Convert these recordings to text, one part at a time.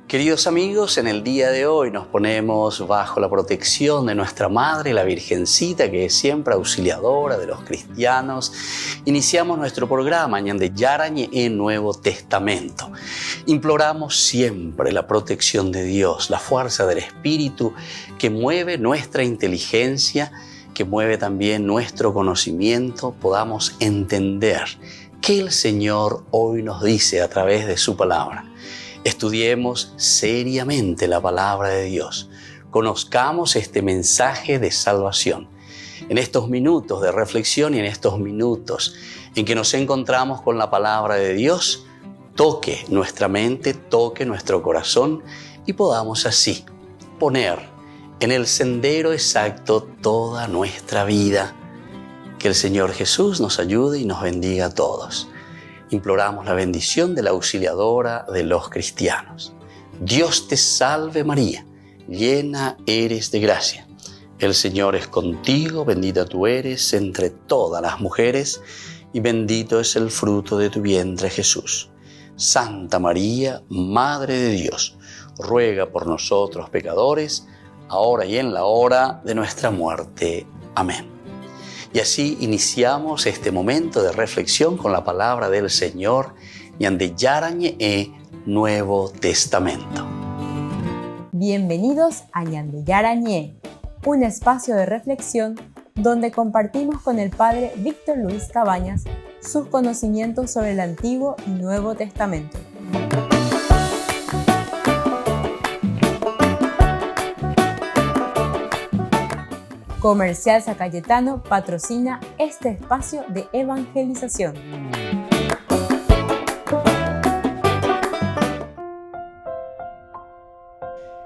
Queridos amigos, en el día de hoy nos ponemos bajo la protección de nuestra Madre, la Virgencita, que es siempre auxiliadora de los cristianos. Iniciamos nuestro programa Ñande Yarañe en Nuevo Testamento. Imploramos siempre la protección de Dios, la fuerza del Espíritu que mueve nuestra inteligencia, que mueve también nuestro conocimiento, podamos entender qué el Señor hoy nos dice a través de su palabra. Estudiemos seriamente la palabra de Dios. Conozcamos este mensaje de salvación. En estos minutos de reflexión y en estos minutos en que nos encontramos con la palabra de Dios, toque nuestra mente, toque nuestro corazón y podamos así poner en el sendero exacto toda nuestra vida. Que el Señor Jesús nos ayude y nos bendiga a todos. Imploramos la bendición de la auxiliadora de los cristianos. Dios te salve María, llena eres de gracia. El Señor es contigo, bendita tú eres entre todas las mujeres y bendito es el fruto de tu vientre Jesús. Santa María, Madre de Dios, ruega por nosotros pecadores, ahora y en la hora de nuestra muerte. Amén. Y así iniciamos este momento de reflexión con la palabra del Señor, Ñande Yarañe Nuevo Testamento. Bienvenidos a Ñande Yarañe, un espacio de reflexión donde compartimos con el Padre Víctor Luis Cabañas sus conocimientos sobre el Antiguo y Nuevo Testamento. Comercial San Cayetano patrocina este espacio de evangelización.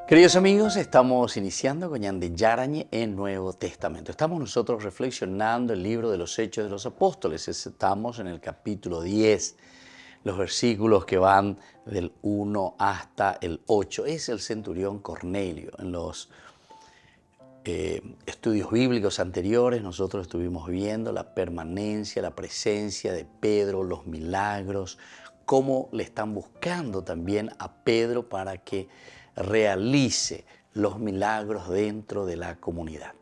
Queridos amigos, estamos iniciando con Ñande Yarañe en Nuevo Testamento. Estamos nosotros reflexionando el libro de los Hechos de los Apóstoles. Estamos en el capítulo 10, los versículos que van del 1 hasta el 8. Es el centurión Cornelio. En los estudios bíblicos anteriores nosotros estuvimos viendo la permanencia, la presencia de Pedro, los milagros, cómo le están buscando también a Pedro para que realice los milagros dentro de la comunidad.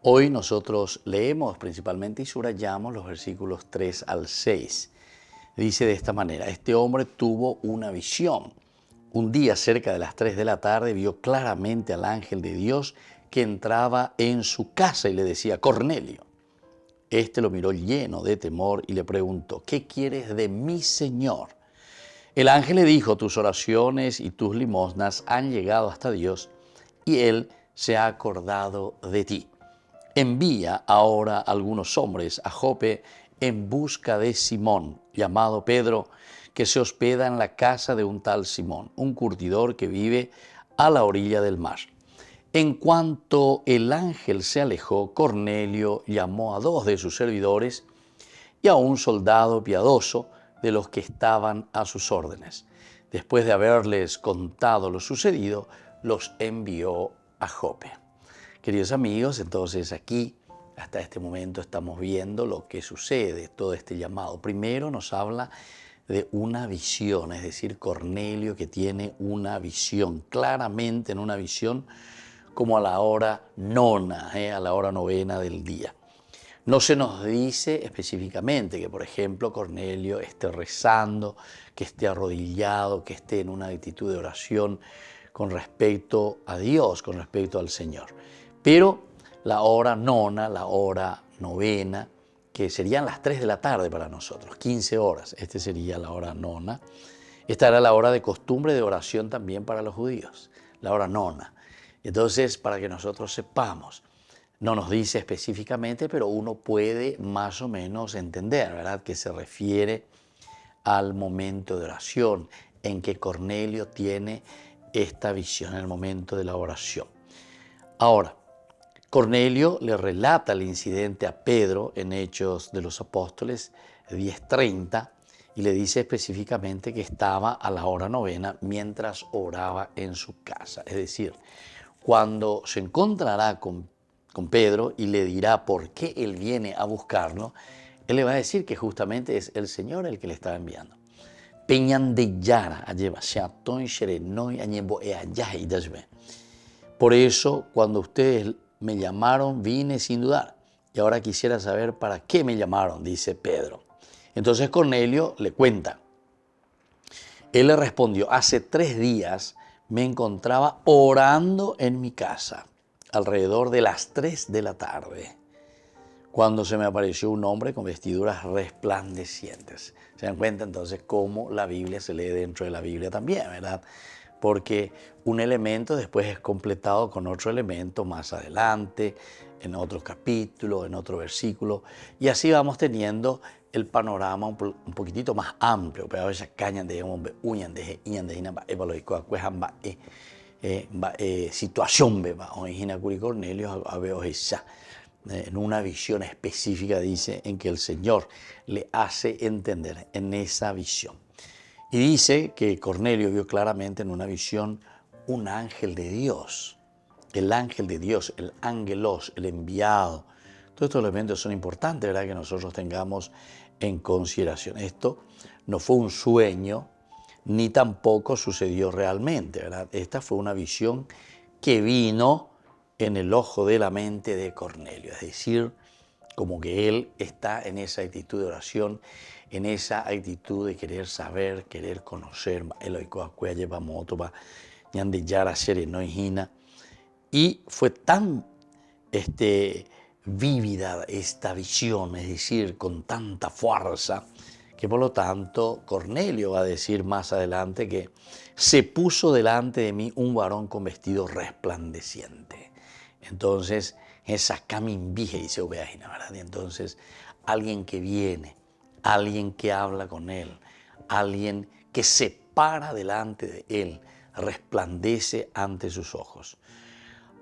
Hoy nosotros leemos principalmente y subrayamos los versículos 3 al 6. Dice de esta manera: este hombre tuvo una visión. Un día cerca de las 3 de la tarde vio claramente al ángel de Dios que entraba en su casa y le decía: Cornelio. Este lo miró lleno de temor y le preguntó: ¿qué quieres de mi Señor? El ángel le dijo: tus oraciones y tus limosnas han llegado hasta Dios y Él se ha acordado de ti. Envía ahora algunos hombres a Jope en busca de Simón, llamado Pedro, que se hospeda en la casa de un tal Simón, un curtidor que vive a la orilla del mar. En cuanto el ángel se alejó, Cornelio llamó a 2 de sus servidores y a un soldado piadoso de los que estaban a sus órdenes. Después de haberles contado lo sucedido, los envió a Jope. Queridos amigos, entonces aquí, hasta este momento, estamos viendo lo que sucede, todo este llamado. Primero nos habla de una visión, es decir, Cornelio que tiene una visión, claramente en una visión, como a la hora nona, a la hora novena del día. No se nos dice específicamente que, por ejemplo, Cornelio esté rezando, que esté arrodillado, que esté en una actitud de oración con respecto a Dios, con respecto al Señor. Pero la hora nona, la hora novena, que serían las 3 de la tarde para nosotros, 15 horas, sería la hora nona. Esta era la hora de costumbre de oración también para los judíos, la hora nona. Entonces, para que nosotros sepamos, no nos dice específicamente, pero uno puede más o menos entender, ¿verdad?, que se refiere al momento de oración, en que Cornelio tiene esta visión, en el momento de la oración. Ahora, Cornelio le relata el incidente a Pedro en Hechos de los Apóstoles 10:30 y le dice específicamente que estaba a la hora novena mientras oraba en su casa. Es decir, cuando se encontrará con Pedro y le dirá por qué él viene a buscarlo, él le va a decir que justamente es el Señor el que le está enviando. peñan de yara, alleva, shatón, sherenoi, añebo, allá, y yashbe. Por eso, cuando ustedes me llamaron, vine sin dudar. Y ahora quisiera saber para qué me llamaron, dice Pedro. Entonces Cornelio le cuenta. Él le respondió, hace 3 días me encontraba orando en mi casa, alrededor de las 3 de la tarde, cuando se me apareció un hombre con vestiduras resplandecientes. Se dan cuenta entonces cómo la Biblia se lee dentro de la Biblia también, ¿verdad? Porque un elemento después es completado con otro elemento más adelante, en otro capítulo, en otro versículo, y así vamos teniendo el panorama un poquitito más amplio. Pero a veces cañan de uñan de iñan de inaba evaluico acuejan va situación beba o en Curi Cornelio a veo esa en una visión específica, dice, en que el Señor le hace entender en esa visión. Y dice que Cornelio vio claramente en una visión un ángel de Dios. El ángel de Dios, el ángelos, el enviado. Todos estos elementos son importantes, ¿verdad?, que nosotros tengamos en consideración. Esto no fue un sueño, ni tampoco sucedió realmente, ¿verdad? Esta fue una visión que vino en el ojo de la mente de Cornelio. Es decir, como que él está en esa actitud de oración, en esa actitud de querer saber, querer conocer. Y fue tan vívida esta visión, es decir, con tanta fuerza, que por lo tanto Cornelio va a decir más adelante que se puso delante de mí un varón con vestido resplandeciente. Entonces, esa camimbije dice Obeajina, ¿verdad? Y entonces, alguien que viene, alguien que habla con él, alguien que se para delante de él, resplandece ante sus ojos.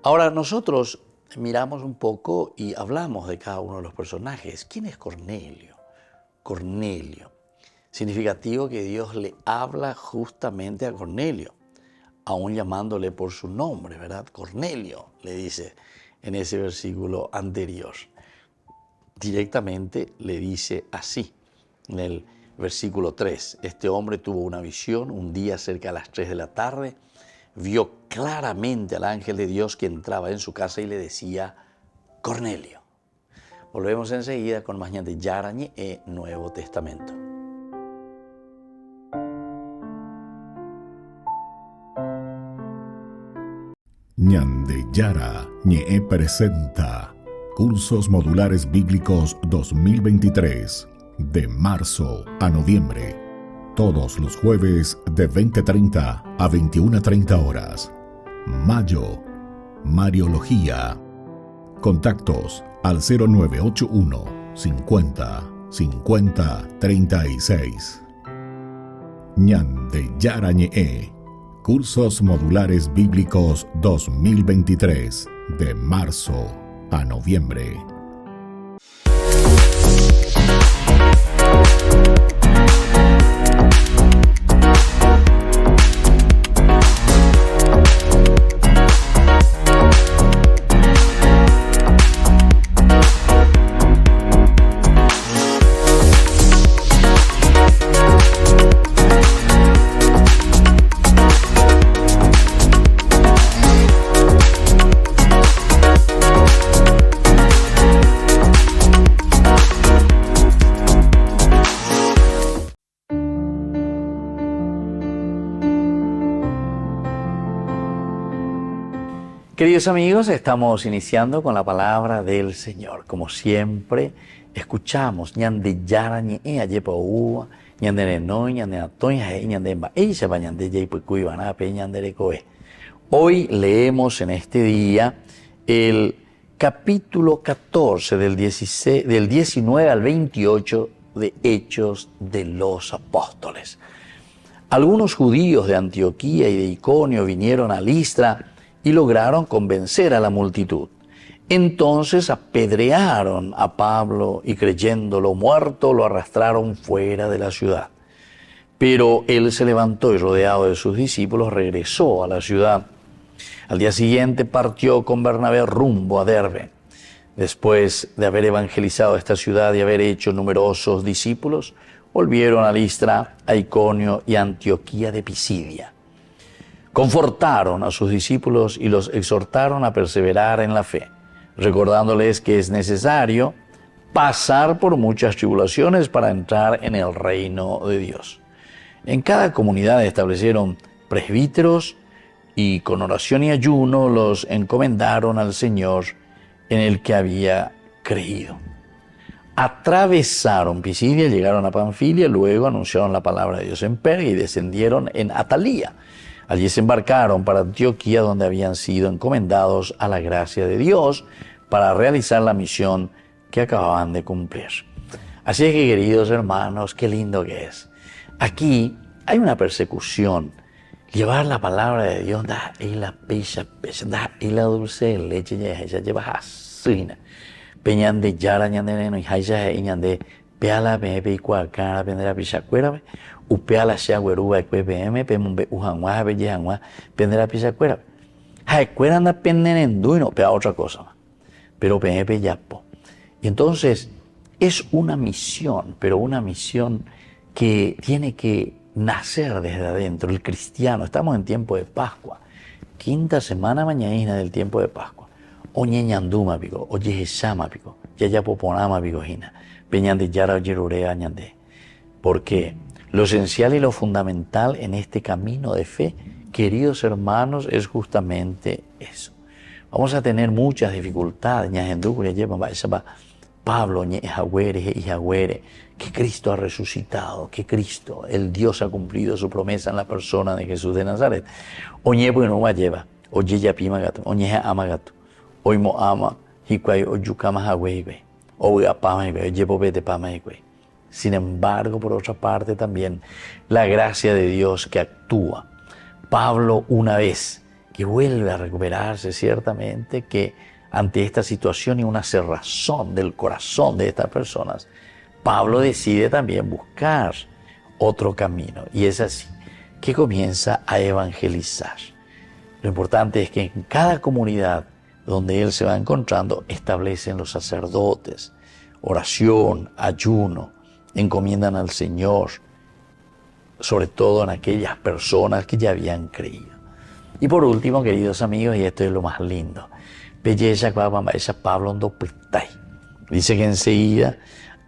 Ahora, nosotros miramos un poco y hablamos de cada uno de los personajes. ¿Quién es Cornelio? Cornelio. Significativo que Dios le habla justamente a Cornelio, aún llamándole por su nombre, ¿verdad? Cornelio, le dice en ese versículo anterior. Directamente le dice así, en el versículo 3. Este hombre tuvo una visión un día cerca de las 3 de la tarde, vio claramente al ángel de Dios que entraba en su casa y le decía, Cornelio. Volvemos enseguida con más de Yarañe e Nuevo Testamento. Ñande Yara Ñe presenta Cursos Modulares Bíblicos 2023 de marzo a noviembre. Todos los jueves de 20:30 a 21:30 horas. Mayo, Mariología. Contactos al 0981 50 50 36. Ñande Yarañe. Cursos Modulares Bíblicos 2023 de marzo a noviembre. Queridos amigos, estamos iniciando con la palabra del Señor. Como siempre, escuchamos ñande yara ñe ayepa ua, ñande no, ñande atoña, ñande mba, ella va ñande yaipucuy banape, ñande recoe. Hoy leemos en este día el capítulo 14 del 19 al 28 de Hechos de los Apóstoles. Algunos judíos de Antioquía y de Iconio vinieron a Listra y lograron convencer a la multitud. Entonces apedrearon a Pablo y, creyéndolo muerto, lo arrastraron fuera de la ciudad. Pero él se levantó y, rodeado de sus discípulos, regresó a la ciudad. Al día siguiente partió con Bernabé rumbo a Derbe. Después de haber evangelizado esta ciudad y haber hecho numerosos discípulos, volvieron a Listra, a Iconio y a Antioquía de Pisidia. Confortaron a sus discípulos y los exhortaron a perseverar en la fe, recordándoles que es necesario pasar por muchas tribulaciones para entrar en el reino de Dios. En cada comunidad establecieron presbíteros y con oración y ayuno los encomendaron al Señor en el que había creído. Atravesaron Pisidia, llegaron a Panfilia, luego anunciaron la palabra de Dios en Perga y descendieron en Atalía. Allí se embarcaron para Antioquía, donde habían sido encomendados a la gracia de Dios para realizar la misión que acababan de cumplir. Así es que, queridos hermanos, qué lindo que es. Aquí hay una persecución. Llevar la palabra de Dios da y la pesa, da y la dulce de leche ya lleva asina. Peñan de yara ñande no haya ñande peala bebe y cuacara vendrá pichacuera upeala sea gueruba pm pemumbe ujanwa belle janwa vendrá pichacuera. Jacuera anda penenendu y no pea otra cosa. Pero pepe yapo. Y entonces es una misión, pero una misión que tiene que nacer desde adentro. El cristiano, estamos en tiempo de Pascua, quinta semana mañana del tiempo de Pascua. Oñe ñanduma pico, oye jesama pico, yaya poponama pico jina, peñande yara yerurea ñande. Porque lo esencial y lo fundamental en este camino de fe, queridos hermanos, es justamente eso. Vamos a tener muchas dificultades, Pablo, que Cristo ha resucitado, que Cristo, el Dios, ha cumplido su promesa en la persona de Jesús de Nazaret. Oñe bueno va lleva, oye ya pima gato, oñe ama gato, hoy mo ama, hikwai oyukama haweibe, oiga pama ibe, llevo vete pama ibe. Sin embargo, por otra parte también, la gracia de Dios que actúa. Pablo, una vez que vuelve a recuperarse, ciertamente que ante esta situación y una cerrazón del corazón de estas personas, Pablo decide también buscar otro camino. Y es así que comienza a evangelizar. Lo importante es que en cada comunidad donde él se va encontrando, establecen los sacerdotes, oración, ayuno, encomiendan al Señor, sobre todo en aquellas personas que ya habían creído. Y por último, queridos amigos, y esto es lo más lindo, belleza Pablo Ndopitay. Dice que enseguida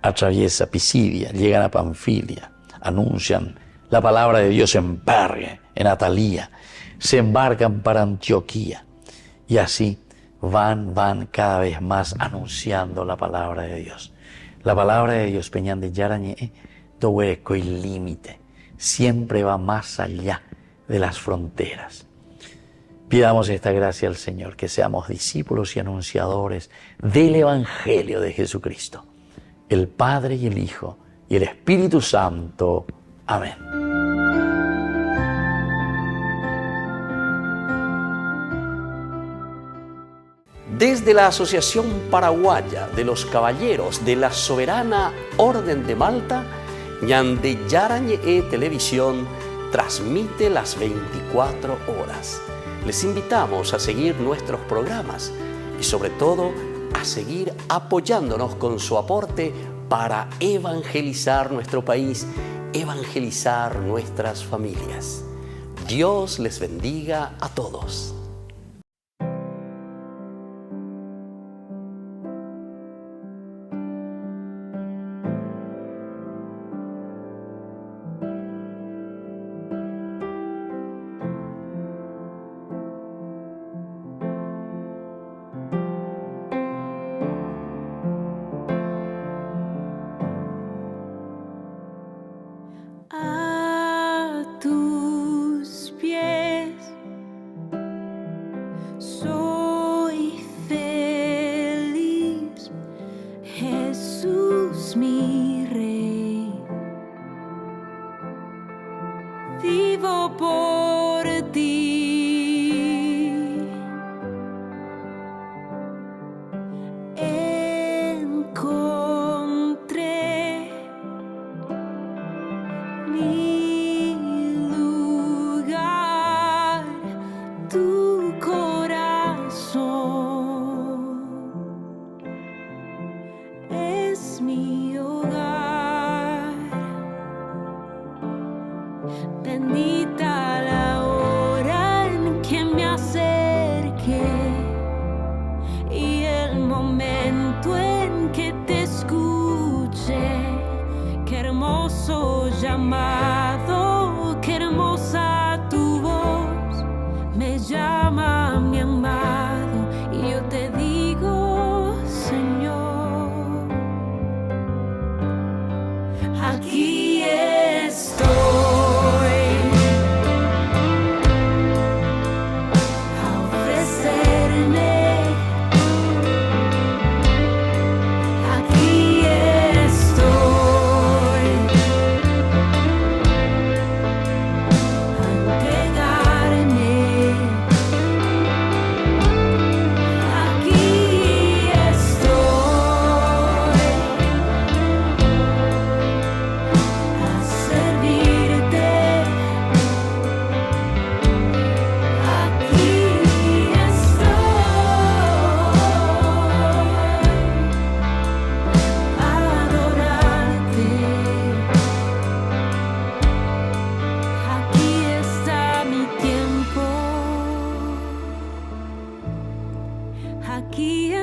atraviesa Pisidia, llegan a Panfilia, anuncian la palabra de Dios en Perga, en Atalía, se embarcan para Antioquía y así van cada vez más anunciando la palabra de Dios. La palabra de Dios, peñan de yarañe, dohueco y límite, siempre va más allá de las fronteras. Pidamos esta gracia al Señor, que seamos discípulos y anunciadores del Evangelio de Jesucristo, el Padre y el Hijo y el Espíritu Santo. Amén. Desde la Asociación Paraguaya de los Caballeros de la Soberana Orden de Malta, Ñande Yarañe Televisión transmite las 24 horas. Les invitamos a seguir nuestros programas y sobre todo a seguir apoyándonos con su aporte para evangelizar nuestro país, evangelizar nuestras familias. Dios les bendiga a todos.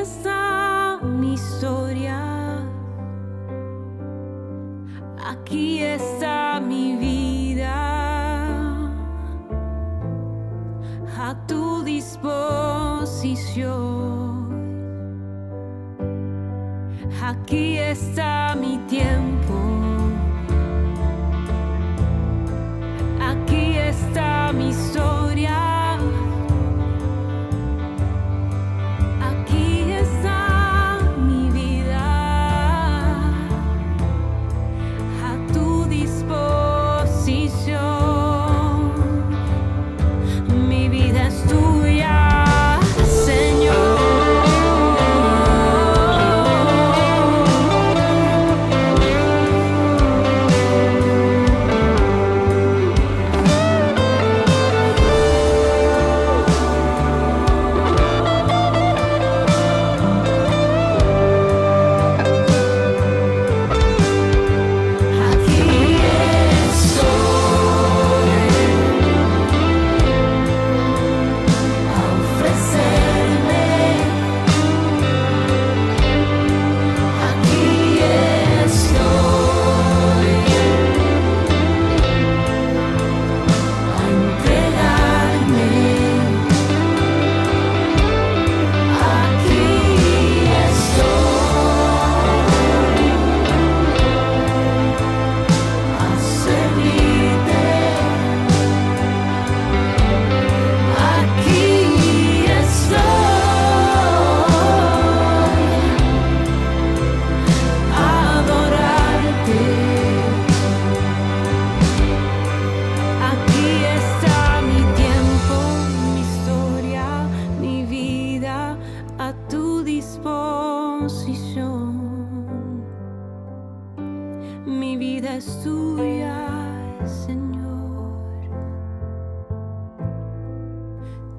está mi historia, aquí está mi vida, a tu disposición. Aquí está mi tiempo, aquí está mi historia, aquí está mi vida, a tu disposición. Mi vida es tuya, Señor. Mi vida es tuya, Señor,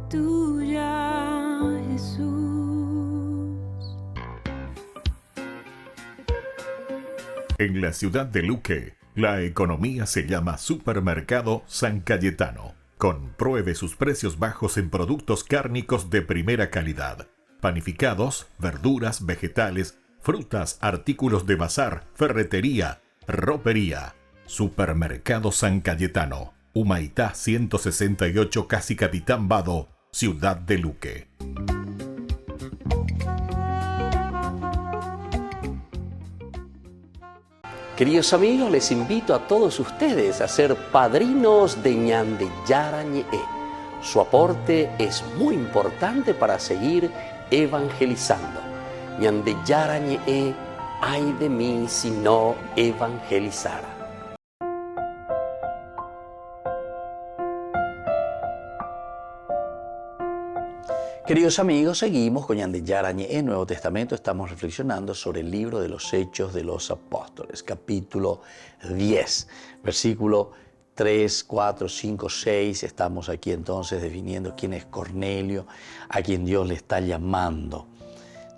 tuya, Jesús. En la ciudad de Luque, la economía se llama Supermercado San Cayetano. Compruebe sus precios bajos en productos cárnicos de primera calidad. Panificados, verduras, vegetales, frutas, artículos de bazar, ferretería, ropería. Supermercado San Cayetano, Humaitá 168, Casi Capitán Vado, ciudad de Luque. Queridos amigos, les invito a todos ustedes a ser padrinos de Ñande Yara Ñe'e. Su aporte es muy importante para seguir evangelizando. Ñande Yara Ñe'e, ay de mí si no evangelizara. Queridos amigos, seguimos con Ñande Yara Ñe'e, Nuevo Testamento. Estamos reflexionando sobre el libro de los Hechos de los Apóstoles, capítulo 10, versículo 3, 4, 5, 6. Estamos aquí entonces definiendo quién es Cornelio, a quien Dios le está llamando.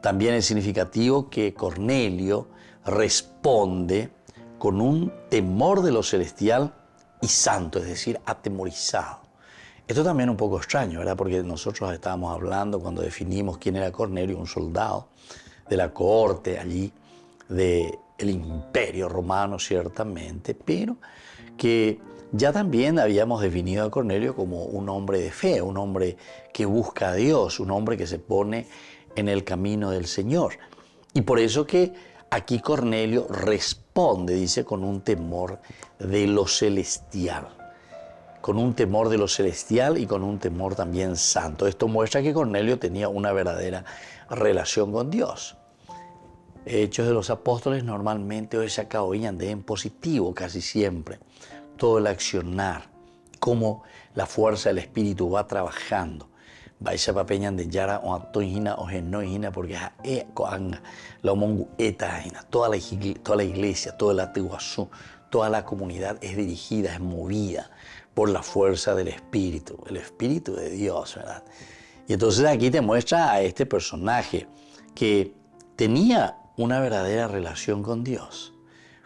También es significativo que Cornelio responde con un temor de lo celestial y santo, es decir, atemorizado. Esto también es un poco extraño, ¿verdad? Porque nosotros estábamos hablando cuando definimos quién era Cornelio, un soldado de la cohorte allí del Imperio Romano, ciertamente, pero que ya también habíamos definido a Cornelio como un hombre de fe, un hombre que busca a Dios, un hombre que se pone en el camino del Señor. Y por eso que aquí Cornelio responde, dice, con un temor de lo celestial. Con un temor de lo celestial y con un temor también santo. Esto muestra que Cornelio tenía una verdadera relación con Dios. Hechos de los Apóstoles normalmente hoy se acaban en positivo casi siempre. Todo el accionar, cómo la fuerza del Espíritu va trabajando. Vais a papeñan de yara o atohina o genohina porque la omongu etahina. Toda la iglesia, toda la tehuazú, toda la comunidad es dirigida, es movida por la fuerza del Espíritu, el Espíritu de Dios, ¿verdad? Y entonces aquí te muestra a este personaje que tenía una verdadera relación con Dios.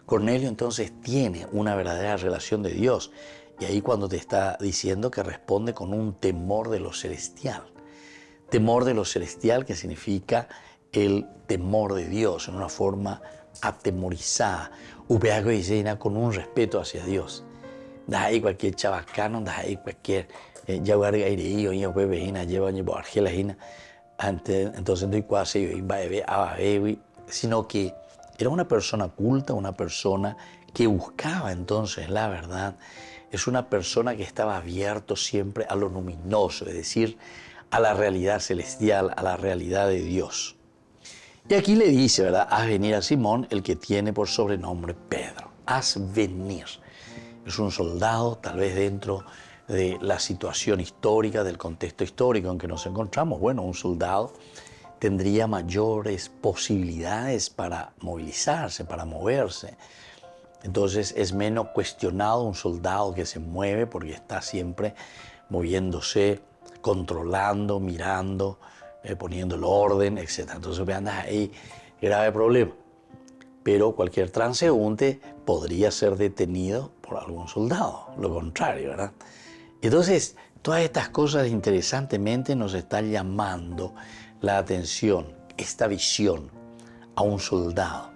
Cornelio entonces tiene una verdadera relación de Dios. Y ahí cuando te está diciendo que responde con un temor de lo celestial. Temor de lo celestial que significa el temor de Dios, en una forma atemorizada. Upeaco dice con un respeto hacia Dios. Da ahí cualquier chabacano, da ahí cualquier yaguar gaireío, y opebejina, lleva ni por argelajina. Entonces no hay cuasi, sino que era una persona culta, una persona que buscaba entonces la verdad. Es una persona que estaba abierto siempre a lo luminoso, es decir, a la realidad celestial, a la realidad de Dios. Y aquí le dice, ¿verdad? Haz venir a Simón, el que tiene por sobrenombre Pedro. Haz venir. Es un soldado, tal vez dentro de la situación histórica, del contexto histórico en que nos encontramos. Bueno, un soldado tendría mayores posibilidades para movilizarse, para moverse. Entonces es menos cuestionado un soldado que se mueve porque está siempre moviéndose, controlando, mirando, poniendo el orden, etc. Entonces vean ahí, grave problema. Pero cualquier transeúnte podría ser detenido por algún soldado, lo contrario, ¿verdad? Entonces, todas estas cosas interesantemente nos están llamando la atención, esta visión a un soldado,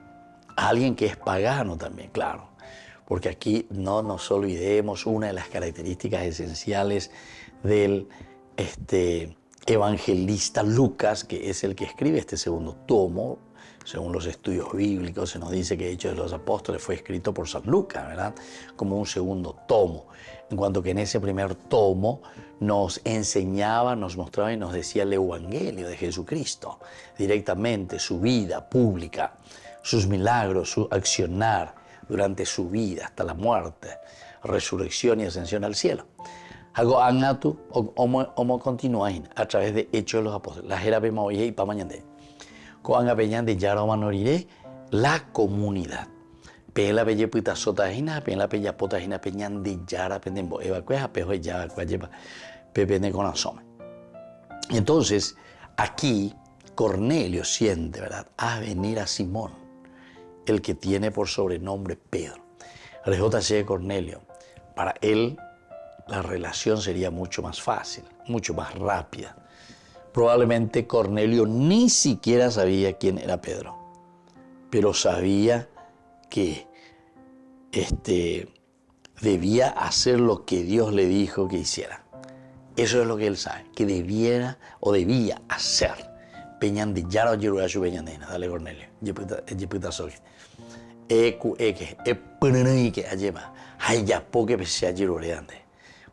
a alguien que es pagano también, claro, porque aquí no nos olvidemos una de las características esenciales del evangelista Lucas, que es el que escribe este segundo tomo. Según los estudios bíblicos, se nos dice que Hechos de los Apóstoles fue escrito por San Lucas, ¿verdad? Como un segundo tomo. En cuanto que en ese primer tomo nos enseñaba, nos mostraba y nos decía el Evangelio de Jesucristo, directamente su vida pública, sus milagros, su accionar durante su vida hasta la muerte, resurrección y ascensión al cielo. Hago angatu o continuáis a través de Hechos de los Apóstoles. La jera pema oye y pa mañana. Coanga peñan de yara manoriré la comunidad. Pela pelle puta sotajina, pela pella potajina peñan de yara pendembo eva cueja pejo ya cuayepa pepende con asome. Entonces, aquí Cornelio siente, ¿verdad? A venir a Simón, el que tiene por sobrenombre Pedro. RJ Cornelio, para él la relación sería mucho más fácil, mucho más rápida. Probablemente Cornelio ni siquiera sabía quién era Pedro, pero sabía que debía hacer lo que Dios le dijo que hiciera. Eso es lo que él sabe, que debiera o debía hacer. Peñan de yaro yerurachu peñandena, dale Cornelio. Yeputa soge. Eke, epunike ayema. Hay ya poque pese a yerureante.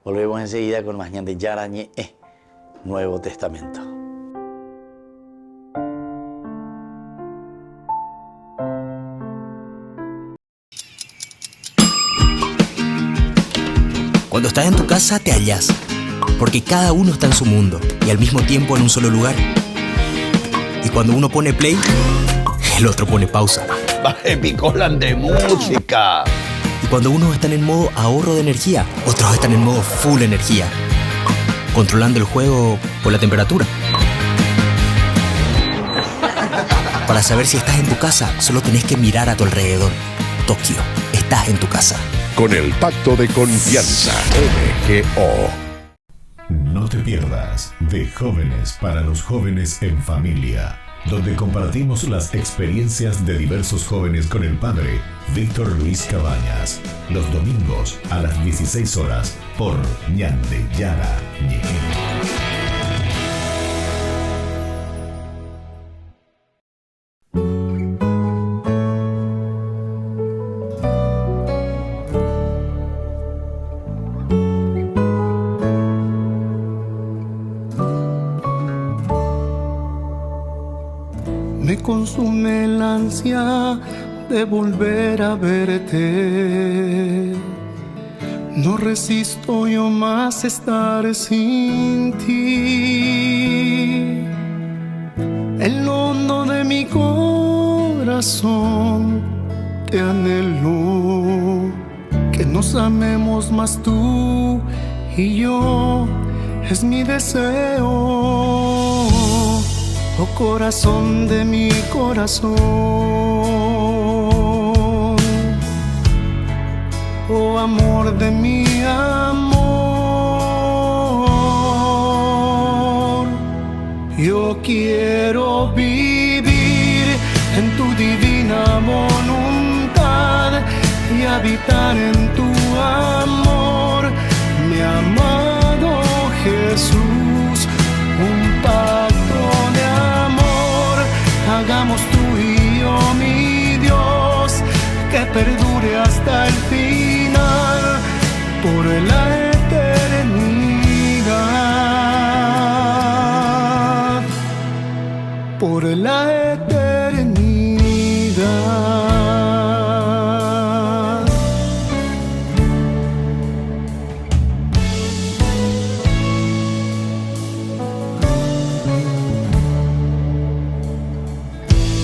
Volvemos enseguida con más de yarañe, Nuevo Testamento. Cuando estás en tu casa te hallas, porque cada uno está en su mundo y al mismo tiempo en un solo lugar. Y cuando uno pone play, el otro pone pausa. Picolan de música. Y cuando unos están en modo ahorro de energía, otros están en modo full energía, controlando el juego por la temperatura. Para saber si estás en tu casa, solo tenés que mirar a tu alrededor. Tokio, estás en tu casa. Con el Pacto de Confianza MGO. No te pierdas de Jóvenes para los Jóvenes en Familia, donde compartimos las experiencias de diversos jóvenes con el padre Víctor Luis Cabañas, los domingos a las 16 horas por Ñande Yara Ñe. Me consume la ansia de volver a verte. No resisto yo más estar sin ti. En lo hondo de mi corazón te anhelo, que nos amemos más tú y yo, es mi deseo. Oh corazón de mi corazón, oh amor de mi amor, yo quiero vivir habitar en tu amor, mi amado Jesús. Un pacto de amor hagamos tú y yo, mi Dios, que perdure hasta el final, por la eternidad, por la eternidad.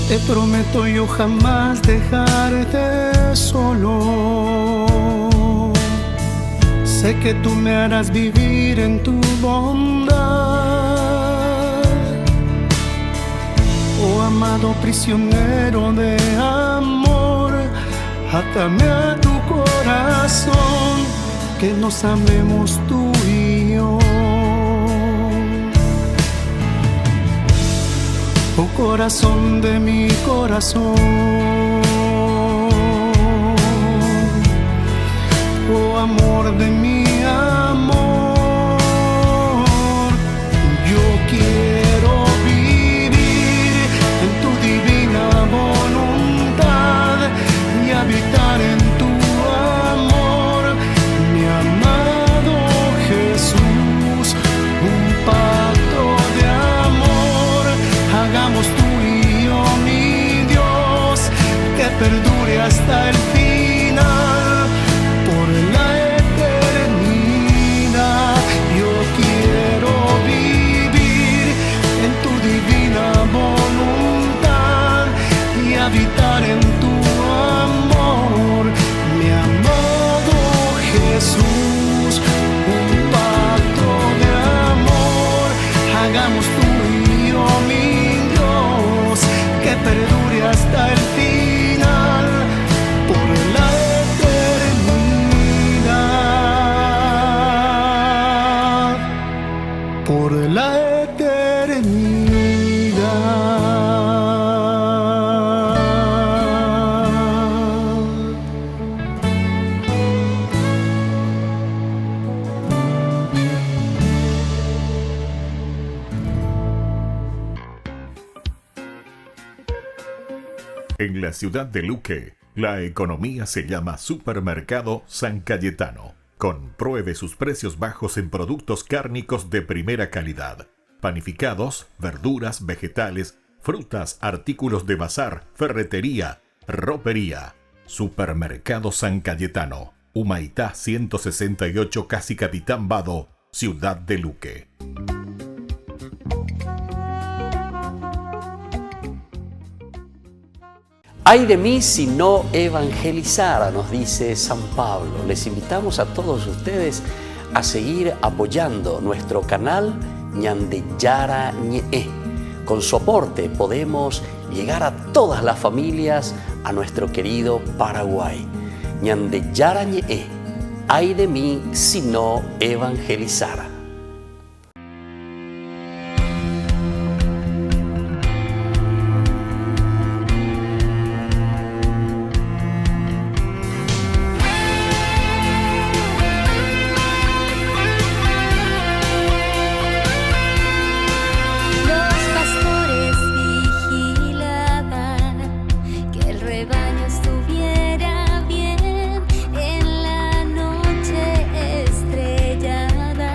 Te prometo yo jamás dejarte solo. Sé que tú me harás vivir en tu bondad. Oh amado prisionero de amor, átame a tu corazón, que nos amemos tú y yo. Oh corazón de mi corazón, oh amor de mi amor, yo quiero vivir en tu divina voluntad y habitar en tu amor, mi amado Jesús. Un pacto de amor hagamos tú y yo, mi Dios, que perdure hasta el final, por la eternidad. Yo quiero vivir en tu divina voluntad y habitar en tu amor, mi amado Jesús. Un pacto de amor hagamos tú y yo, mi Dios, que perdure hasta el final, por la eternidad, por la En la ciudad de Luque, la economía se llama Supermercado San Cayetano. Compruebe sus precios bajos en productos cárnicos de primera calidad. Panificados, verduras, vegetales, frutas, artículos de bazar, ferretería, ropería. Supermercado San Cayetano, Humaitá 168, Casi Capitán Vado, ciudad de Luque. Ay de mí si no evangelizara, nos dice San Pablo. Les invitamos a todos ustedes a seguir apoyando nuestro canal Ñandeyara Ñe'e. Con su aporte podemos llegar a todas las familias, a nuestro querido Paraguay. Ñandeyara Ñe'e. Ay de mí si no evangelizara. Estrellada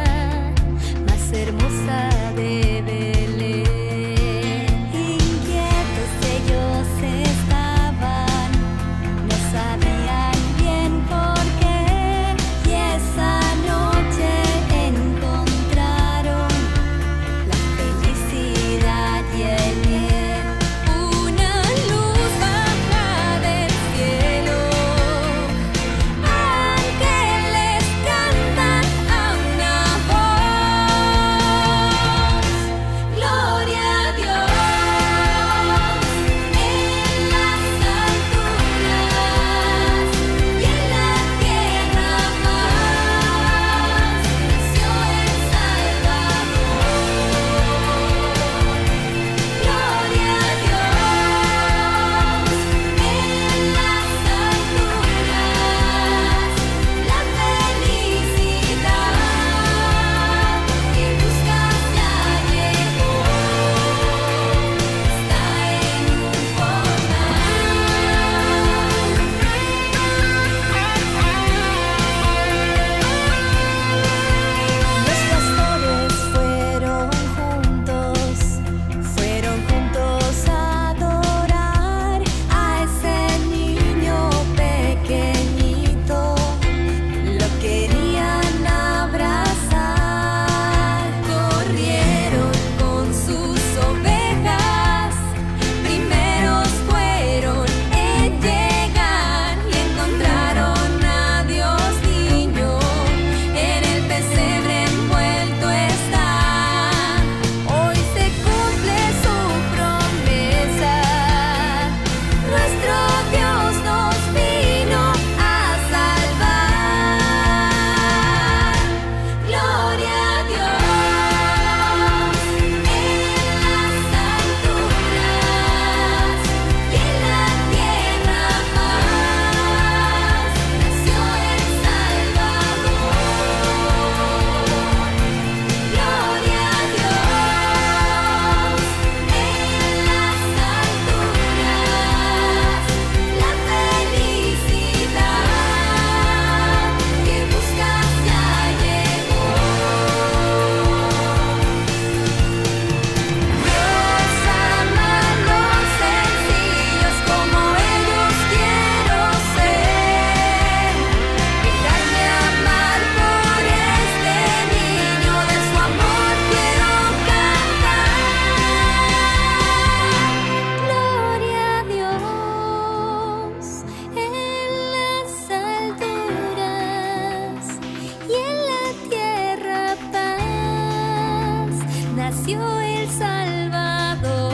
nació el Salvador.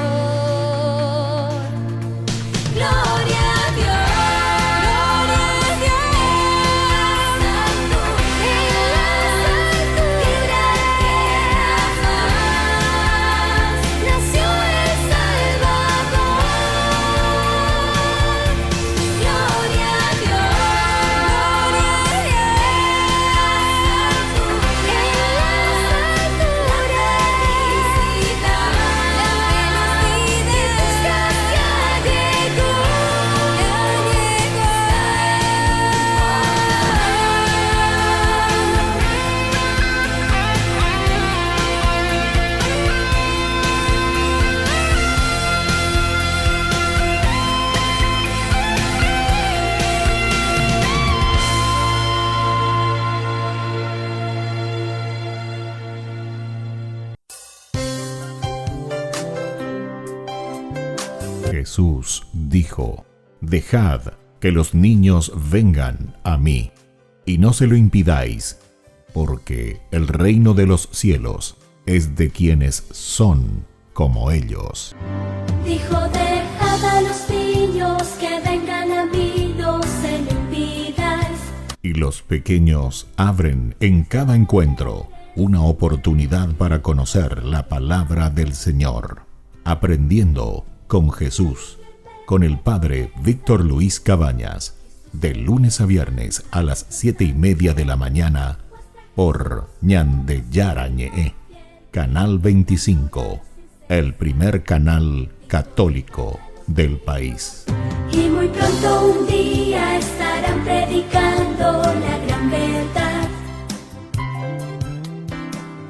Gloria a Dios, gloria a Dios, santo en las alturas, nació el Salvador. Gloria a Dios, gloria a Dios, santo en Jesús dijo: Dejad que los niños vengan a mí, y no se lo impidáis, porque el reino de los cielos es de quienes son como ellos. Dijo, dejad a los niños que vengan a mí, no se lo impidáis. Y los pequeños abren en cada encuentro una oportunidad para conocer la palabra del Señor, aprendiendo con Jesús, con el Padre Víctor Luis Cabañas, de lunes a viernes a las 7:30 de la mañana, por Ñande Yarañe, Canal 25, el primer canal católico del país. Y muy pronto un día estarán predicando la gran verdad.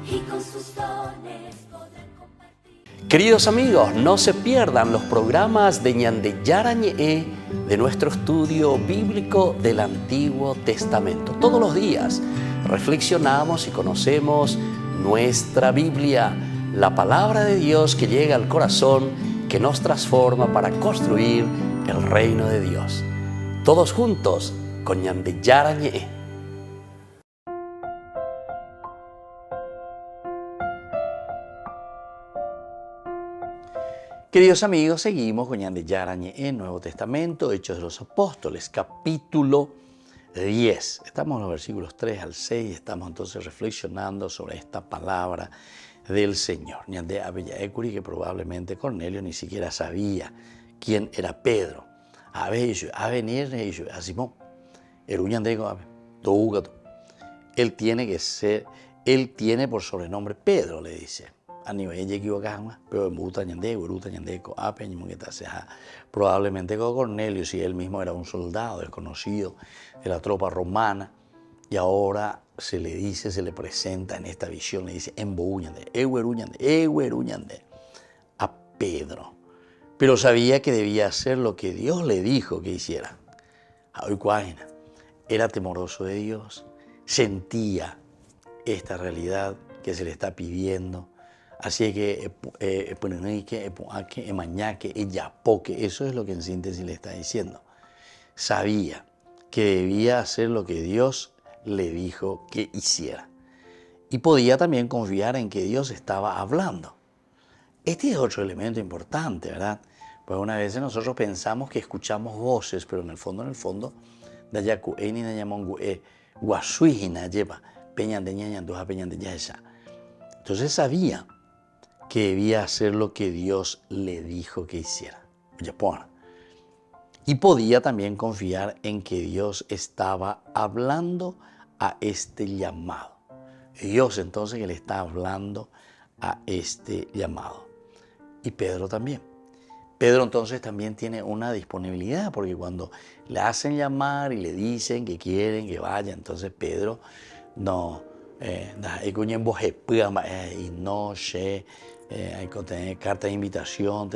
Y con sus dones podrán compartir. Queridos amigos, no se pierdan los programas de Ñande Yarañe de nuestro estudio bíblico del Antiguo Testamento. Todos los días reflexionamos y conocemos nuestra Biblia, la palabra de Dios que llega al corazón, que nos transforma para construir el reino de Dios. Todos juntos con Ñande Yarañe. Queridos amigos, seguimos con Ñande Yarañe en Nuevo Testamento, Hechos de los Apóstoles, capítulo 10. Estamos en los versículos 3 al 6 y estamos entonces reflexionando sobre esta palabra del Señor. Ñande Abella-Ecuri, que probablemente Cornelio ni siquiera sabía quién era Pedro. A venir a Simón. Él tiene por sobrenombre Pedro, le dice. Probablemente con Cornelio, si él mismo era un soldado desconocido de la tropa romana, y ahora se le presenta en esta visión, le dice a Pedro. Pero sabía que debía hacer lo que Dios le dijo que hiciera. Era temeroso de Dios, sentía esta realidad que se le está pidiendo. Así que eso es lo que en síntesis le está diciendo. Sabía que debía hacer lo que Dios le dijo que hiciera. Y podía también confiar en que Dios estaba hablando. Este es otro elemento importante, ¿verdad? Pues una vez nosotros pensamos que escuchamos voces, pero en el fondo, entonces sabía que debía hacer lo que Dios le dijo que hiciera. Y podía también confiar en que Dios estaba hablando a este llamado. Dios entonces que le está hablando a este llamado. Y Pedro también. Pedro entonces también tiene una disponibilidad, porque cuando le hacen llamar y le dicen que quieren que vaya, entonces Pedro no, y no sé, hay que tener carta de invitación,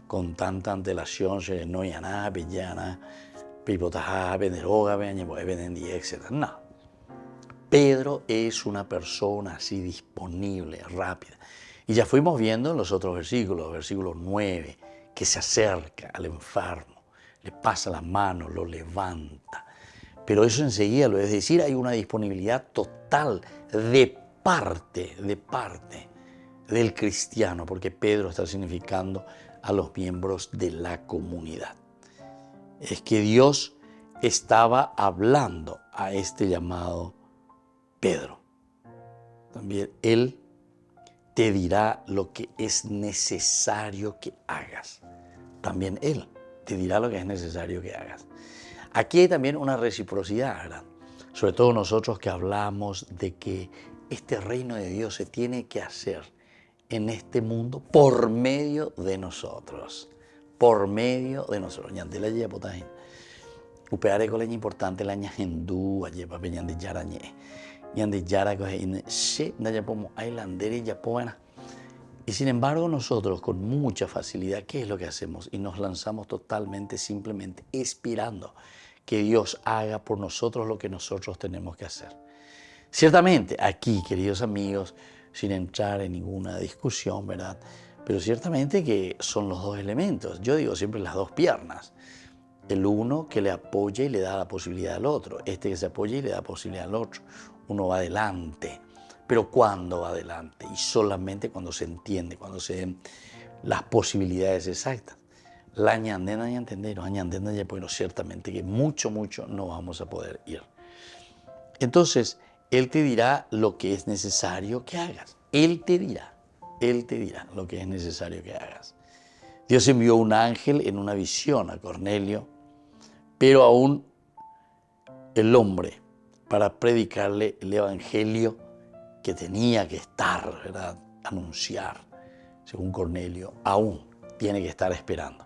con tanta antelación, no hay nada, etc. No. Pedro es una persona así disponible, rápida. Y ya fuimos viendo en los otros versículos, versículo 9, que se acerca al enfermo, le pasa la mano, lo levanta. Pero eso enseguida, es decir, hay una disponibilidad total de parte. del cristiano, porque Pedro está significando a los miembros de la comunidad. Es que Dios estaba hablando a este llamado Pedro. También Él te dirá lo que es necesario que hagas. También Él te dirá lo que es necesario que hagas. Aquí hay también una reciprocidad, ¿verdad? Sobre todo nosotros que hablamos de que este reino de Dios se tiene que hacer en este mundo por medio de nosotros. Por medio de nosotros. Ñandela ya potajín. Upeare con la importante la ñahendú, ayepa peñan de yarañe. Ñande yara coge se ya como ailandere y ya buena. Y sin embargo nosotros con mucha facilidad, ¿qué es lo que hacemos? Y nos lanzamos totalmente, simplemente esperando que Dios haga por nosotros lo que nosotros tenemos que hacer. Ciertamente aquí, queridos amigos, sin entrar en ninguna discusión, ¿verdad? Pero ciertamente que son los dos elementos. Yo digo siempre las dos piernas. El uno que le apoya y le da la posibilidad al otro. Este que se apoya y le da posibilidad al otro. Uno va adelante. Pero ¿cuándo va adelante? Y solamente cuando se entiende, cuando se den las posibilidades exactas. La ñandena y entender, añandena ya, bueno, ciertamente que mucho no vamos a poder ir. Entonces, Él te dirá lo que es necesario que hagas. Él te dirá lo que es necesario que hagas. Dios envió un ángel en una visión a Cornelio, pero aún el hombre, para predicarle el evangelio que tenía que estar, ¿verdad? Anunciar, según Cornelio, aún tiene que estar esperando.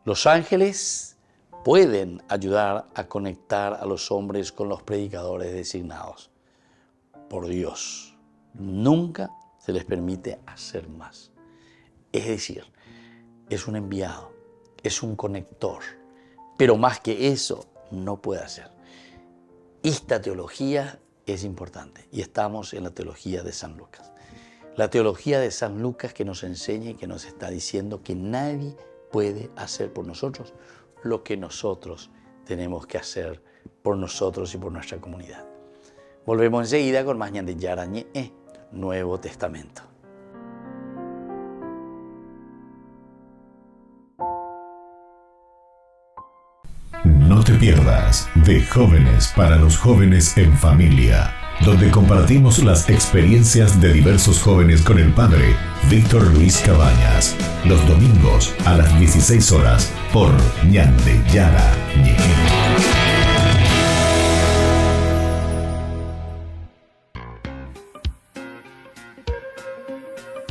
Los ángeles pueden ayudar a conectar a los hombres con los predicadores designados por Dios. Nunca se les permite hacer más. Es decir, es un enviado, es un conector, pero más que eso no puede hacer. Esta teología es importante y estamos en la teología de San Lucas. La teología de San Lucas que nos enseña y que nos está diciendo que nadie puede hacer por nosotros lo que nosotros tenemos que hacer por nosotros y por nuestra comunidad. Volvemos enseguida con más Ñande Yarañe, Nuevo Testamento. No te pierdas de Jóvenes para los Jóvenes en Familia, donde compartimos las experiencias de diversos jóvenes con el padre Víctor Luis Cabañas, los domingos a las 16 horas por Ñande Yarañe.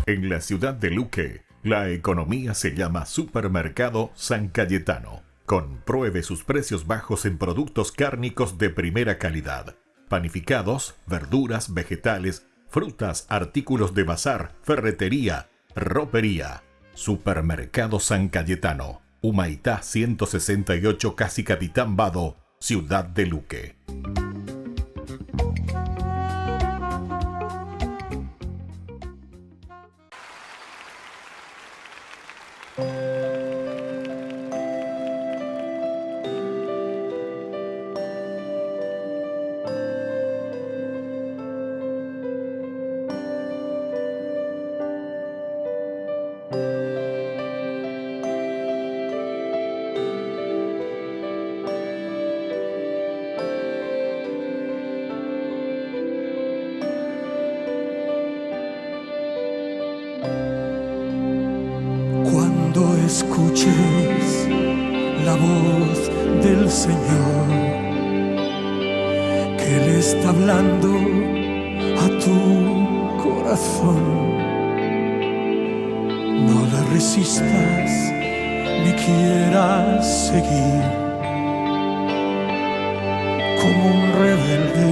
En la ciudad de Luque, la economía se llama Supermercado San Cayetano. Compruebe sus precios bajos en productos cárnicos de primera calidad. Panificados, verduras, vegetales, frutas, artículos de bazar, ferretería, ropería. Supermercado San Cayetano, Humaitá 168, Casi Capitán Vado, Ciudad de Luque. Cuando escuches la voz del Señor, que Él está hablando a tu corazón, no le resistas ni quieras seguir como un rebelde,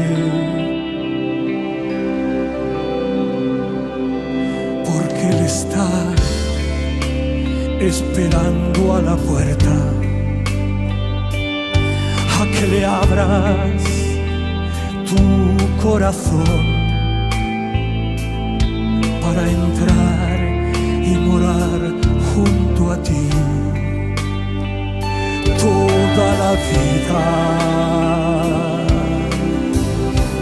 porque Él está esperando a la puerta a que le abras tu corazón para entrar y morar junto a ti toda la vida.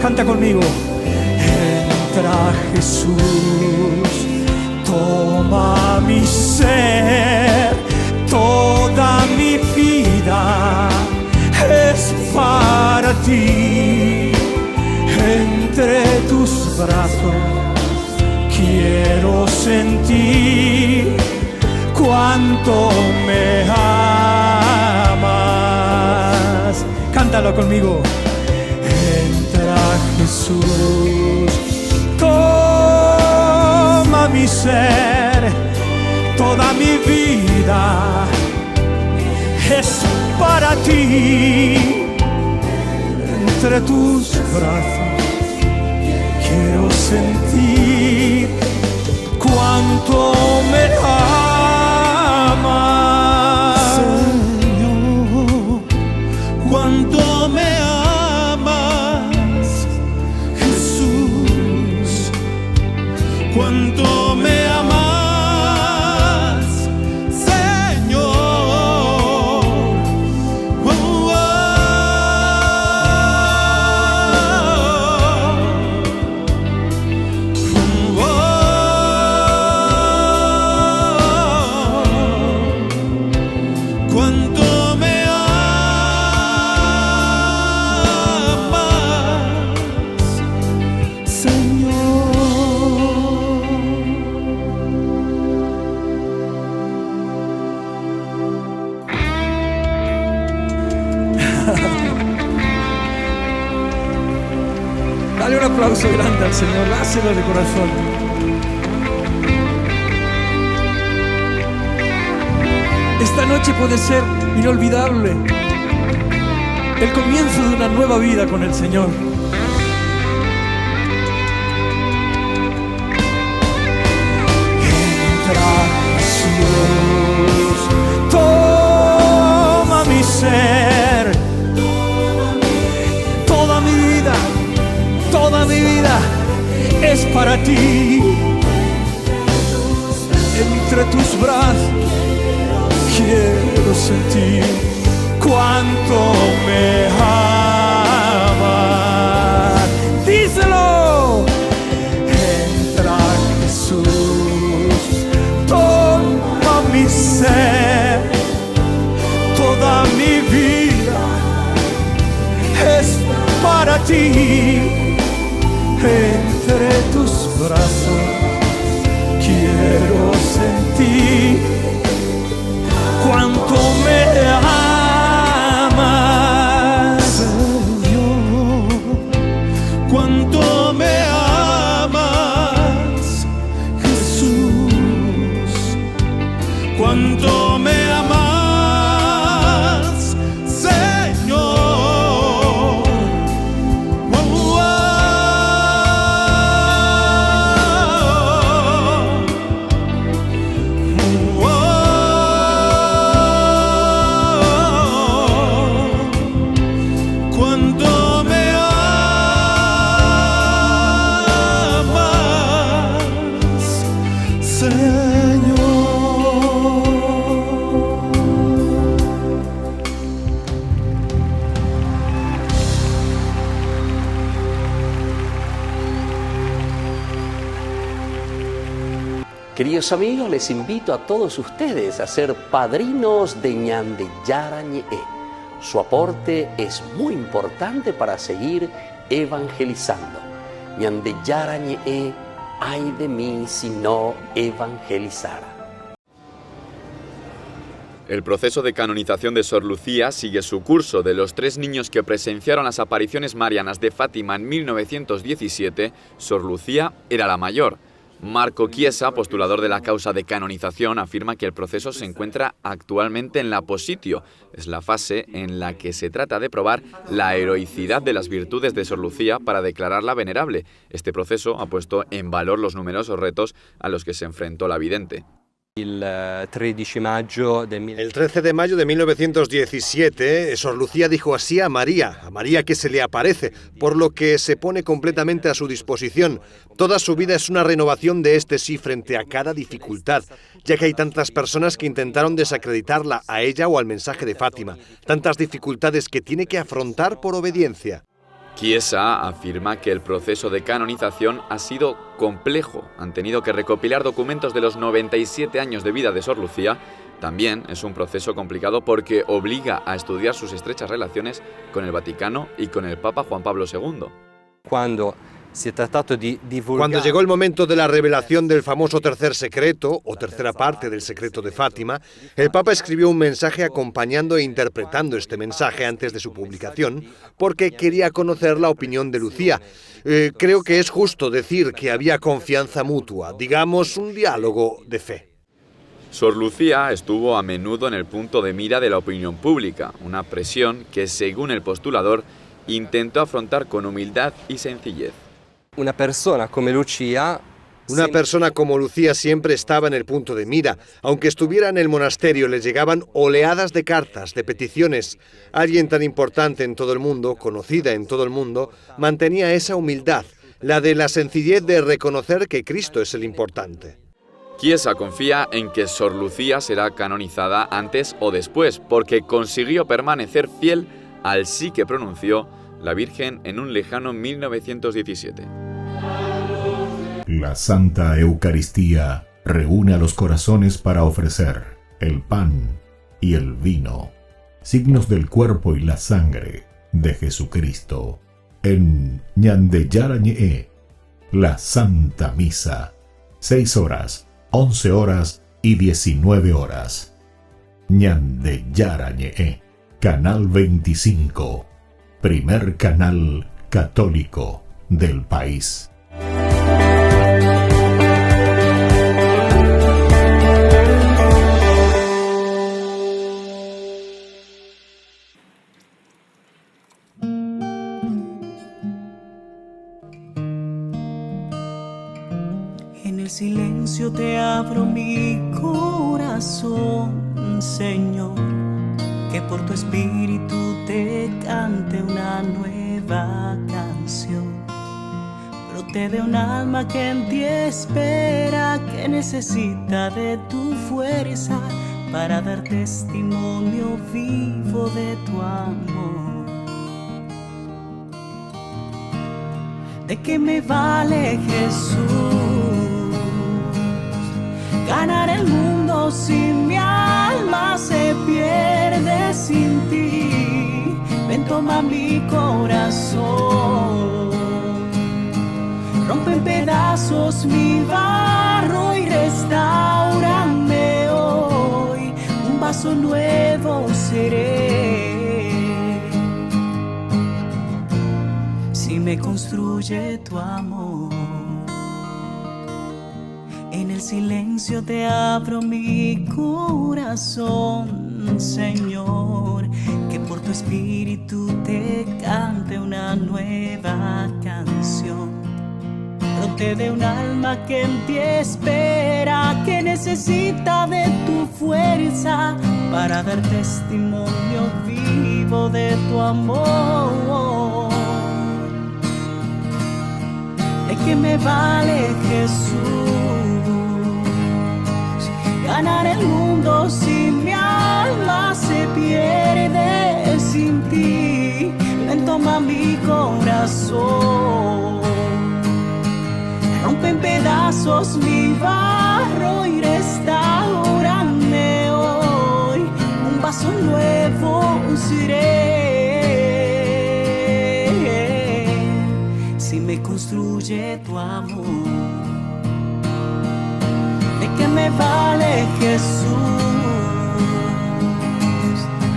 Canta conmigo. Entra Jesús ti, entre tus brazos quiero sentir cuánto me amas. Cántalo conmigo. Entra Jesús, toma mi ser, toda mi vida es para ti. Entre tus brazos quiero sentir cuánto me amas, Señor, cuánto me amas, Jesús, cuánto me amas, Señor. Cuánto me amas, Señor. Dale un aplauso grande al Señor, dáselo de corazón. Esta noche puede ser inolvidable, el comienzo de una nueva vida con el Señor. Entra Jesús, toma mi ser, toda mi vida es para ti. Entre tus brazos quiero sentir cuánto me amas. Díselo. Entra Jesús, toma mi ser, toda mi vida es para ti. Entre tus brazos quiero sentir cuánto me amas, Señor, cuánto me amas, Jesús, cuánto me amas, Señor. Cuánto me amas, Señor. Queridos amigos, les invito a todos ustedes a ser padrinos de Ñande Yarañe. Su aporte es muy importante para seguir evangelizando. Ñande Yarañe, ay de mí si no evangelizara. El proceso de canonización de Sor Lucía sigue su curso. De los 3 niños que presenciaron las apariciones marianas de Fátima en 1917, Sor Lucía era la mayor. Marco Chiesa, postulador de la causa de canonización, afirma que el proceso se encuentra actualmente en la positio. Es la fase en la que se trata de probar la heroicidad de las virtudes de Sor Lucía para declararla venerable. Este proceso ha puesto en valor los numerosos retos a los que se enfrentó la vidente. El 13 de mayo de 1917, Sor Lucía dijo así a María que se le aparece, por lo que se pone completamente a su disposición. Toda su vida es una renovación de este sí frente a cada dificultad, ya que hay tantas personas que intentaron desacreditarla a ella o al mensaje de Fátima, tantas dificultades que tiene que afrontar por obediencia. Chiesa afirma que el proceso de canonización ha sido complejo. Han tenido que recopilar documentos de los 97 años de vida de Sor Lucía También es un proceso complicado porque obliga a estudiar sus estrechas relaciones con el Vaticano y con el Papa Juan Pablo II. Cuando llegó el momento de la revelación del famoso tercer secreto, o tercera parte del secreto de Fátima, el Papa escribió un mensaje acompañando e interpretando este mensaje antes de su publicación, porque quería conocer la opinión de Lucía. Creo que es justo decir que había confianza mutua, digamos, un diálogo de fe. Sor Lucía estuvo a menudo en el punto de mira de la opinión pública, una presión que, según el postulador, intentó afrontar con humildad y sencillez. Una persona como Lucía siempre estaba en el punto de mira. Aunque estuviera en el monasterio, le llegaban oleadas de cartas, de peticiones. Alguien tan importante en todo el mundo, conocida en todo el mundo, mantenía esa humildad, la de la sencillez de reconocer que Cristo es el importante. Chiesa confía en que Sor Lucía será canonizada antes o después, porque consiguió permanecer fiel al sí que pronunció la Virgen en un lejano 1917. La Santa Eucaristía reúne a los corazones para ofrecer el pan y el vino, signos del cuerpo y la sangre de Jesucristo. En Ñande Yarañe, la Santa Misa, 6 horas, 11 horas y 19 horas. Ñande Yarañe, Canal 25, primer canal católico del país. En el silencio te abro mi corazón, Señor, que por tu espíritu te cante una nueva canción. Brote de un alma que en ti espera, que necesita de tu fuerza para dar testimonio vivo de tu amor. ¿De qué me vale, Jesús, ganar el mundo si mi alma se pierde sin ti? Ven, toma mi corazón, rompe en pedazos mi barro y restáurame hoy. Un vaso nuevo seré si me construye tu amor. En el silencio te abro mi corazón, Señor, que por tu espíritu te cante una nueva canción. Brote de un alma que en ti espera, que necesita de tu fuerza para dar testimonio vivo de tu amor. ¿De qué me vale, Jesús, ganar el mundo si mi alma se pierde sin ti? Ven, toma mi corazón, rompe en pedazos mi barro y restáurame hoy. Un vaso nuevo seré si me construye tu amor. ¿De qué me vale, Jesús,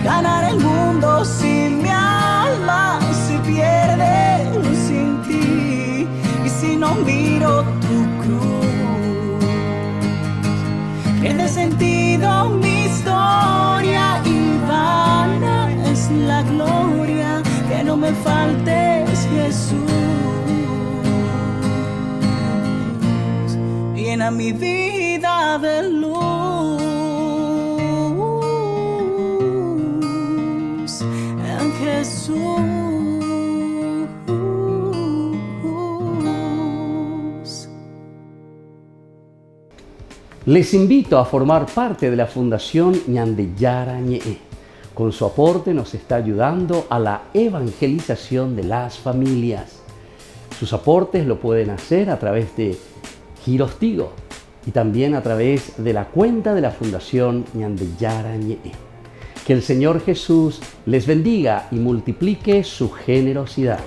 ganar el mundo si mi alma se pierde sin ti? Y si no miro tu cruz, pierde sentido mi historia y vana es la gloria. Que no me faltes, Jesús, llena mi vida de luz en Jesús. Les invito a formar parte de la Fundación Ñande Yarañe. Con su aporte nos está ayudando a la evangelización de las familias. Sus aportes lo pueden hacer a través de Giros Tigo, y también a través de la cuenta de la Fundación Ñandeyara Ñe'e. Que el Señor Jesús les bendiga y multiplique su generosidad.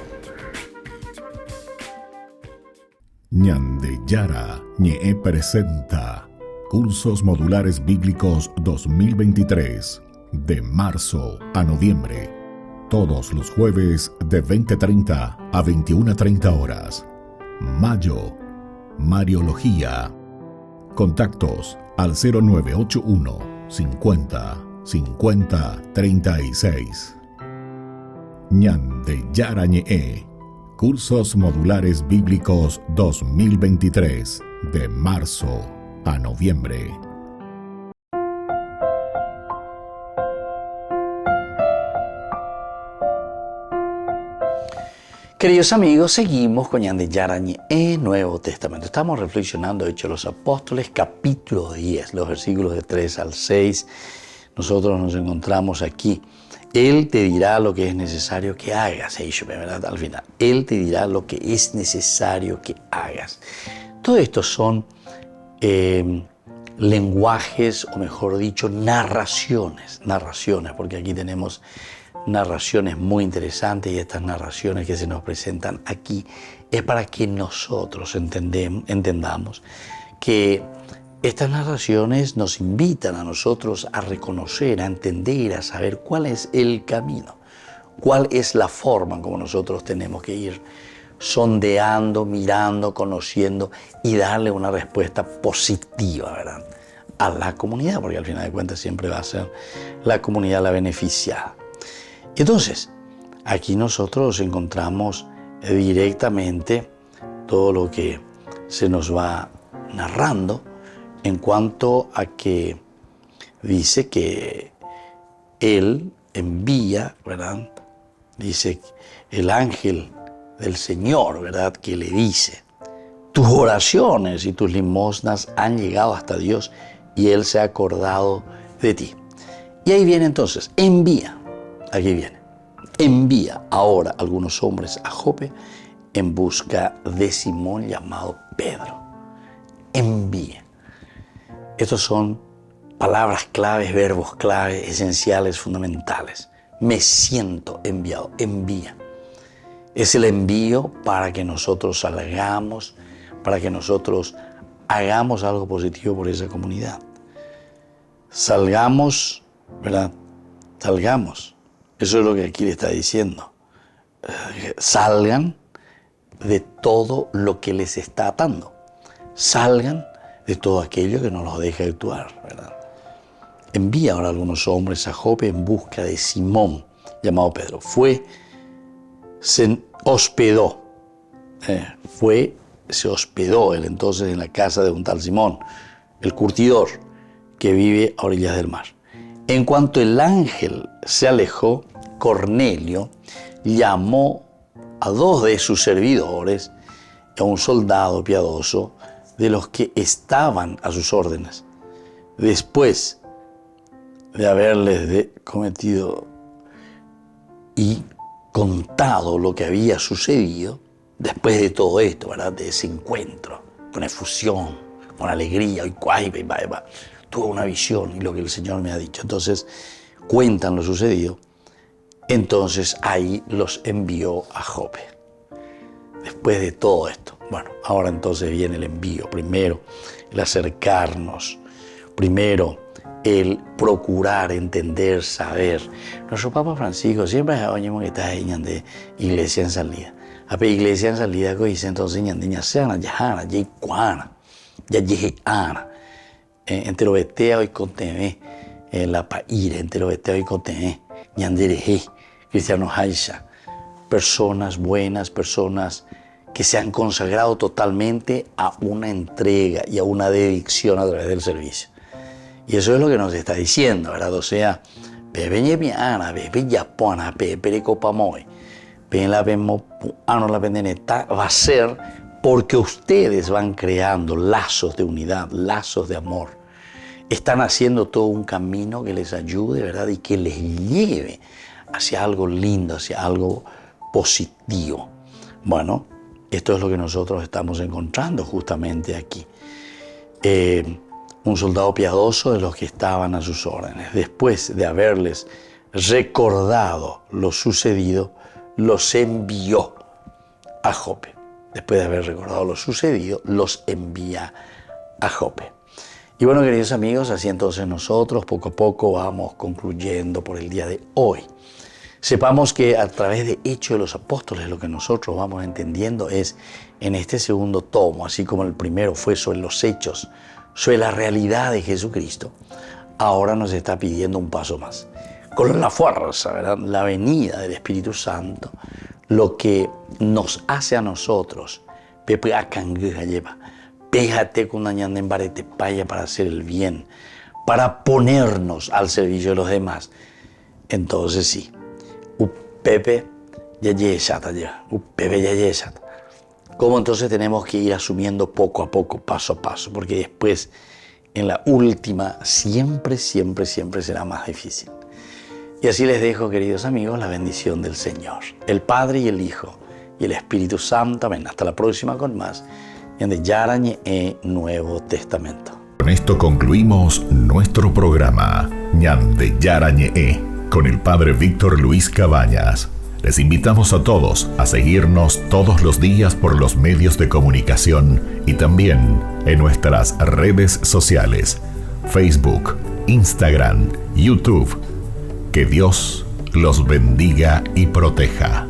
Ñandeyara Ñe'e presenta Cursos Modulares Bíblicos 2023, de marzo a noviembre. Todos los jueves de 20:30 a 21:30 horas. Mayo, Mariología. Contactos al 0981 50 50 36. Ñandeyara Ñe'e. Cursos Modulares Bíblicos 2023, de marzo a noviembre. Queridos amigos, seguimos con Ñandeyara Ñe'e, Nuevo Testamento. Estamos reflexionando Hechos de los Apóstoles, capítulo 10, los versículos de 3 al 6. Nosotros nos encontramos aquí. Él te dirá lo que es necesario que hagas, ¿verdad? Al final, Él te dirá lo que es necesario que hagas. Todo esto son lenguajes, o mejor dicho, narraciones, porque aquí tenemos narraciones muy interesantes, y estas narraciones que se nos presentan aquí es para que nosotros entendamos que estas narraciones nos invitan a nosotros a reconocer, a entender, a saber cuál es el camino, cuál es la forma como nosotros tenemos que ir sondeando, mirando, conociendo y darle una respuesta positiva, ¿verdad?, a la comunidad, porque al final de cuentas siempre va a ser la comunidad la beneficiada. Entonces, aquí nosotros encontramos directamente todo lo que se nos va narrando en cuanto a que dice que Él envía, ¿verdad? Dice el ángel del Señor, ¿verdad?, que le dice: tus oraciones y tus limosnas han llegado hasta Dios y Él se ha acordado de ti. Y ahí viene entonces, envía. Aquí viene. Envía ahora algunos hombres a Jope en busca de Simón llamado Pedro. Envía. Estos son palabras claves, verbos claves, esenciales, fundamentales. Me siento enviado. Envía. Es el envío para que nosotros salgamos, para que nosotros hagamos algo positivo por esa comunidad. Salgamos, ¿verdad? Salgamos. Eso es lo que aquí le está diciendo. Salgan de todo lo que les está atando. Salgan de todo aquello que no los deja actuar, ¿verdad? Envía ahora algunos hombres a Jope en busca de Simón, llamado Pedro. Se hospedó él entonces en la casa de un tal Simón, el curtidor, que vive a orillas del mar. En cuanto el ángel se alejó, Cornelio llamó a 2 de sus servidores y a un soldado piadoso de los que estaban a sus órdenes. Después de haberles cometido y contado lo que había sucedido, después de todo esto, ¿verdad?, de ese encuentro, con efusión, con alegría, tuve una visión y lo que el Señor me ha dicho. Entonces cuentan lo sucedido. Entonces ahí los envió a Jope. Después de todo esto, bueno, ahora entonces viene el envío. Primero el acercarnos, primero el procurar entender, saber. Nuestro Papa Francisco siempre ha dicho que está en de iglesia en salida. A iglesia en salida que dice entonces ñandeña seana, yajana, yaycuana, yayejeana. Entero betea y conteme la paire, entero betea y conteme ñandereje, cristianos haisha, personas buenas, personas que se han consagrado totalmente a una entrega y a una dedicación a través del servicio. Y eso es lo que nos está diciendo, ¿verdad? O sea, bebe ñemiana, bebe yapona, bebe copamoy, bebe la bemo ano la pendeneta, va a ser porque ustedes van creando lazos de unidad, lazos de amor. Están haciendo todo un camino que les ayude, ¿verdad? Y que les lleve hacia algo lindo, hacia algo positivo. Bueno, esto es lo que nosotros estamos encontrando justamente aquí. un soldado piadoso de los que estaban a sus órdenes. Después de haberles recordado lo sucedido, los envió a Jope. Después de haber recordado lo sucedido, los envía a Jope. Y bueno, queridos amigos, así entonces nosotros poco a poco vamos concluyendo por el día de hoy. Sepamos que a través de Hechos de los Apóstoles lo que nosotros vamos entendiendo es en este segundo tomo, así como el primero fue sobre los hechos, sobre la realidad de Jesucristo, ahora nos está pidiendo un paso más. Con la fuerza, ¿verdad? La venida del Espíritu Santo, lo que nos hace a nosotros, Pepe Akangha lleva, péjate con dañando en barete paya para hacer el bien, para ponernos al servicio de los demás. Entonces sí, Pepe ya lleva, Pepe ya lleva. ¿Cómo entonces tenemos que ir asumiendo poco a poco, paso a paso? Porque después, en la última, siempre será más difícil. Y así les dejo, queridos amigos, la bendición del Señor, el Padre y el Hijo y el Espíritu Santo. Amén. Hasta la próxima con más. De Yarañe Nuevo Testamento. Con esto concluimos nuestro programa Ñande Yarañe con el Padre Víctor Luis Cabañas. Les invitamos a todos a seguirnos todos los días por los medios de comunicación y también en nuestras redes sociales, Facebook, Instagram, YouTube. Que Dios los bendiga y proteja.